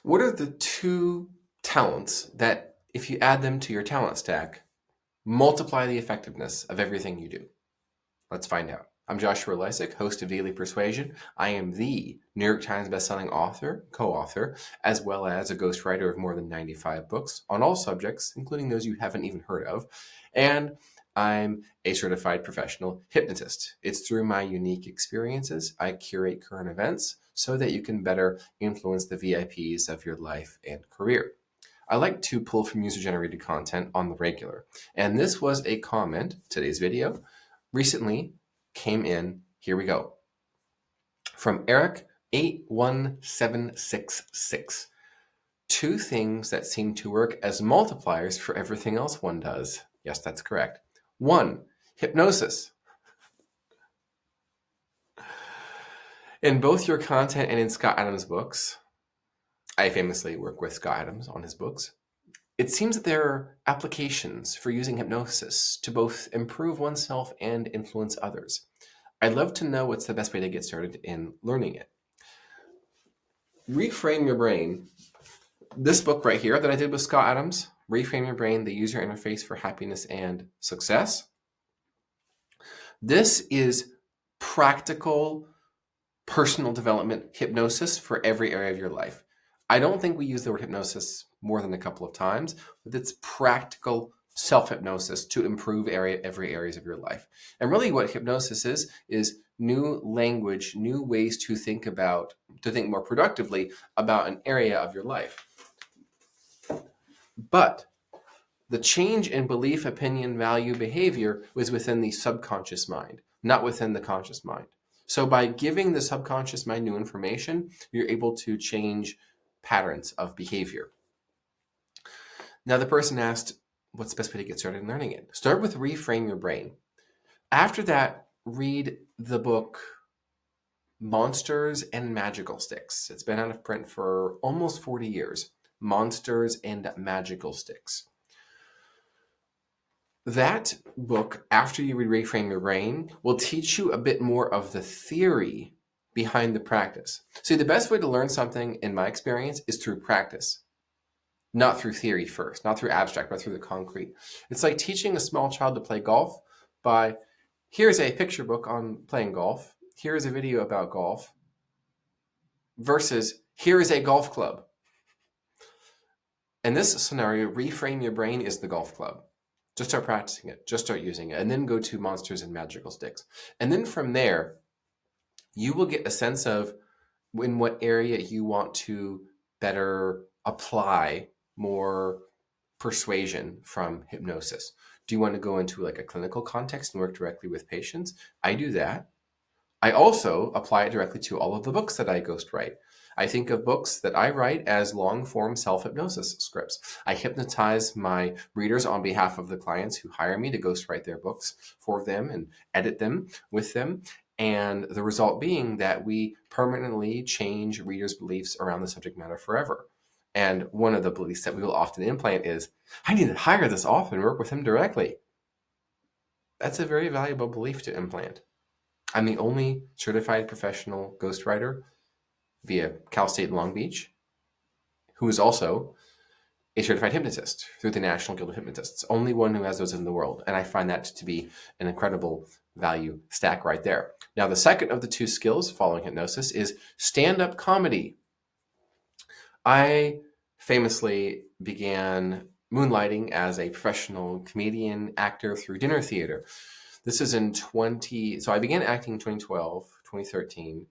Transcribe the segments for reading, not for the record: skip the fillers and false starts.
What are the two talents that, if you add them to your talent stack, multiply the effectiveness of everything you do? Let's find out. I'm Joshua Lisec, host of Daily Persuasion. I am the New York Times bestselling author, co-author, as well as a ghostwriter of more than 95 books on all subjects, including those you haven't even heard of. And I'm a certified professional hypnotist. It's through my unique experiences I curate current events so that you can better influence the VIPs of your life and career. I like to pull from user-generated content on the regular. And this was a comment, today's video, recently came in. Here we go. From Eric 81766. Two things that seem to work as multipliers for everything else one does. Yes, that's correct. 1, hypnosis. In both your content and in Scott Adams' books, I famously work with Scott Adams on his books, it seems that there are applications for using hypnosis to both improve oneself and influence others. I'd love to know what's the best way to get started in learning it. Reframe Your Brain. This book right here that I did with Scott Adams, Reframe Your Brain, the User Interface for Happiness and Success. This is practical personal development hypnosis for every area of your life. I don't think we use the word hypnosis more than a couple of times, but it's practical self-hypnosis to improve every areas of your life. And really what hypnosis is new language, new ways to think more productively about an area of your life. But the change in belief, opinion, value, behavior was within the subconscious mind, not within the conscious mind. So by giving the subconscious mind new information, you're able to change patterns of behavior. Now the person asked, what's the best way to get started in learning it? Start with Reframe Your Brain. After that, read the book Monsters and Magical Sticks. It's been out of print for almost 40 years. Monsters and Magical Sticks. That book, after you read Reframe Your Brain, will teach you a bit more of the theory behind the practice. See, the best way to learn something, in my experience, is through practice. Not through theory first, not through abstract, but through the concrete. It's like teaching a small child to play golf by, here's a picture book on playing golf, here's a video about golf, versus here is a golf club. In this scenario, Reframe Your Brain is the golf club. Just start practicing it, just start using it, and then go to Monsters and Magical Sticks. And then from there, you will get a sense of in what area you want to better apply more persuasion from hypnosis. Do you want to go into like a clinical context and work directly with patients? I do that. I also apply it directly to all of the books that I ghostwrite. I think of books that I write as long-form self-hypnosis scripts. I hypnotize my readers on behalf of the clients who hire me to ghostwrite their books for them and edit them with them. And the result being that we permanently change readers' beliefs around the subject matter forever. And one of the beliefs that we will often implant is, I need to hire this author and work with him directly. That's a very valuable belief to implant. I'm the only certified professional ghostwriter via Cal State Long Beach, who is also a certified hypnotist through the National Guild of Hypnotists. Only one who has those in the world. And I find that to be an incredible value stack right there. Now, the second of the two skills following hypnosis is stand-up comedy. I famously began moonlighting as a professional comedian actor through dinner theater. This is so I began acting in 2012, 2013,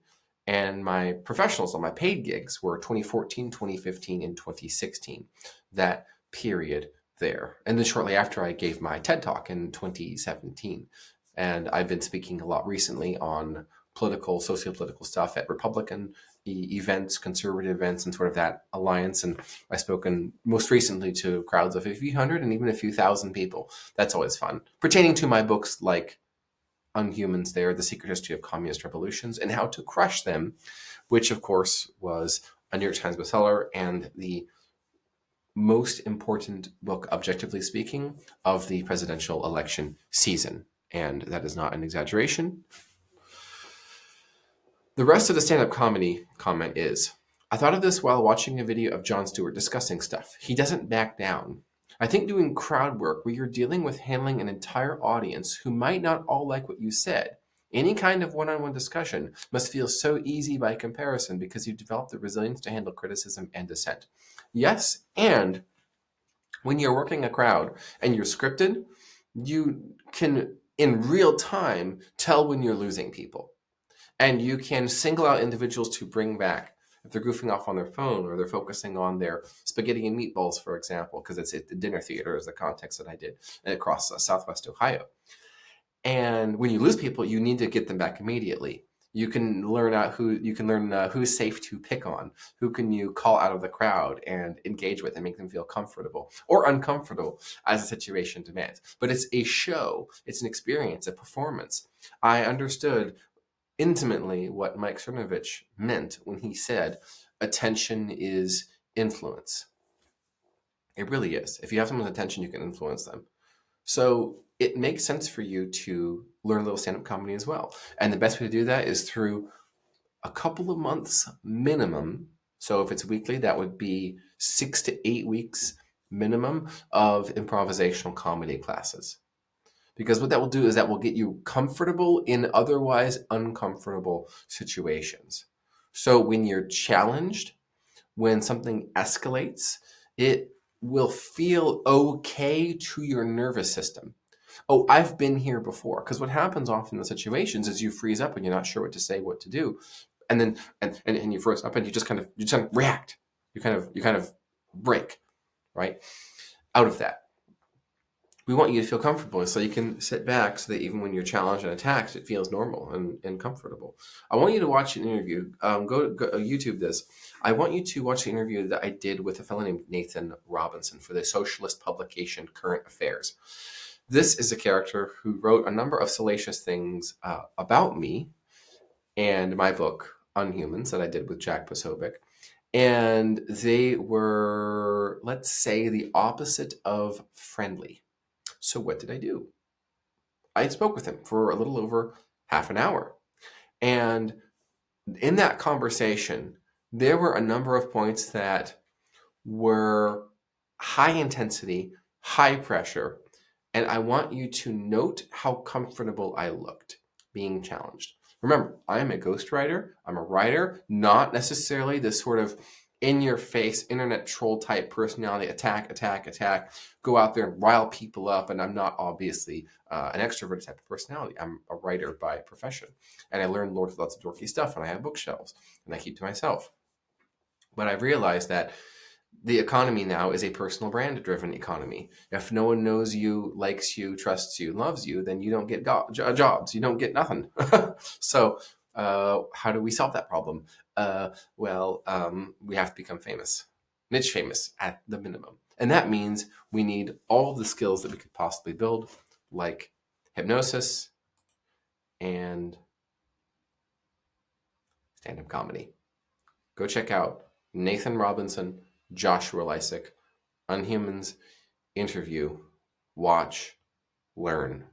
and my professionals on my paid gigs were 2014, 2015, and 2016, that period there. And then shortly after, I gave my TED Talk in 2017. And I've been speaking a lot recently on political, socio-political stuff at Republican events, conservative events, and sort of that alliance. And I've spoken most recently to crowds of a few hundred and even a few thousand people. That's always fun. Pertaining to my books like Unhumans, The Secret History of Communist Revolutions and How to Crush Them, which of course was a New York Times bestseller and the most important book, objectively speaking, of the presidential election season. And that is not an exaggeration. The rest of the stand-up comedy comment is, I thought of this while watching a video of Jon Stewart discussing stuff. He doesn't back down. I think doing crowd work where you're dealing with handling an entire audience who might not all like what you said, any kind of one-on-one discussion must feel so easy by comparison because you've developed the resilience to handle criticism and dissent. Yes, and when you're working a crowd and you're scripted, you can in real time tell when you're losing people. And you can single out individuals to bring back if they're goofing off on their phone or they're focusing on their spaghetti and meatballs, for example, because it's at the dinner theater is the context that I did across Southwest Ohio. And when you lose people, you need to get them back immediately. You can learn who's safe to pick on, who can you call out of the crowd and engage with and make them feel comfortable or uncomfortable as the situation demands. But it's a show, it's an experience, a performance. I understood intimately what Mike Cernovich meant when he said attention is influence. It really is. If you have someone's attention, you can influence them. So it makes sense for you to learn a little stand-up comedy as well. And the best way to do that is through a couple of months minimum. So if it's weekly, that would be 6 to 8 weeks minimum of improvisational comedy classes. Because what that will do is that will get you comfortable in otherwise uncomfortable situations. So when you're challenged, when something escalates, it will feel okay to your nervous system. Oh, I've been here before. Because what happens often in the situations is you freeze up and you're not sure what to say, what to do. And then and you freeze up and you just kind of react. You kind of break, right? Out of that. We want you to feel comfortable so you can sit back so that even when you're challenged and attacked, it feels normal and comfortable. I want you to watch an interview. Go YouTube this. I want you to watch the interview that I did with a fellow named Nathan Robinson for the socialist publication Current Affairs. This is a character who wrote a number of salacious things about me and my book, Unhumans, that I did with Jack Posobiec. And they were, let's say, the opposite of friendly. So what did I do? I spoke with him for a little over half an hour. And in that conversation, there were a number of points that were high intensity, high pressure, and I want you to note how comfortable I looked being challenged. Remember, I am a ghostwriter. I'm a writer, not necessarily this sort of in-your-face internet troll type personality, attack, go out there and rile people up. And I'm not obviously an extroverted type of personality. I'm a writer by profession. And I learned lots of dorky stuff, and I have bookshelves, and I keep to myself. But I realized that the economy now is a personal brand driven economy. If no one knows you, likes you, trusts you, loves you, then you don't get jobs. You don't get nothing. So how do we solve that problem? We have to become famous, niche famous at the minimum. And that means we need all the skills that we could possibly build, like hypnosis and stand-up comedy. Go check out Nathan Robinson, Joshua Lisec, Unhumans Interview. Watch, learn.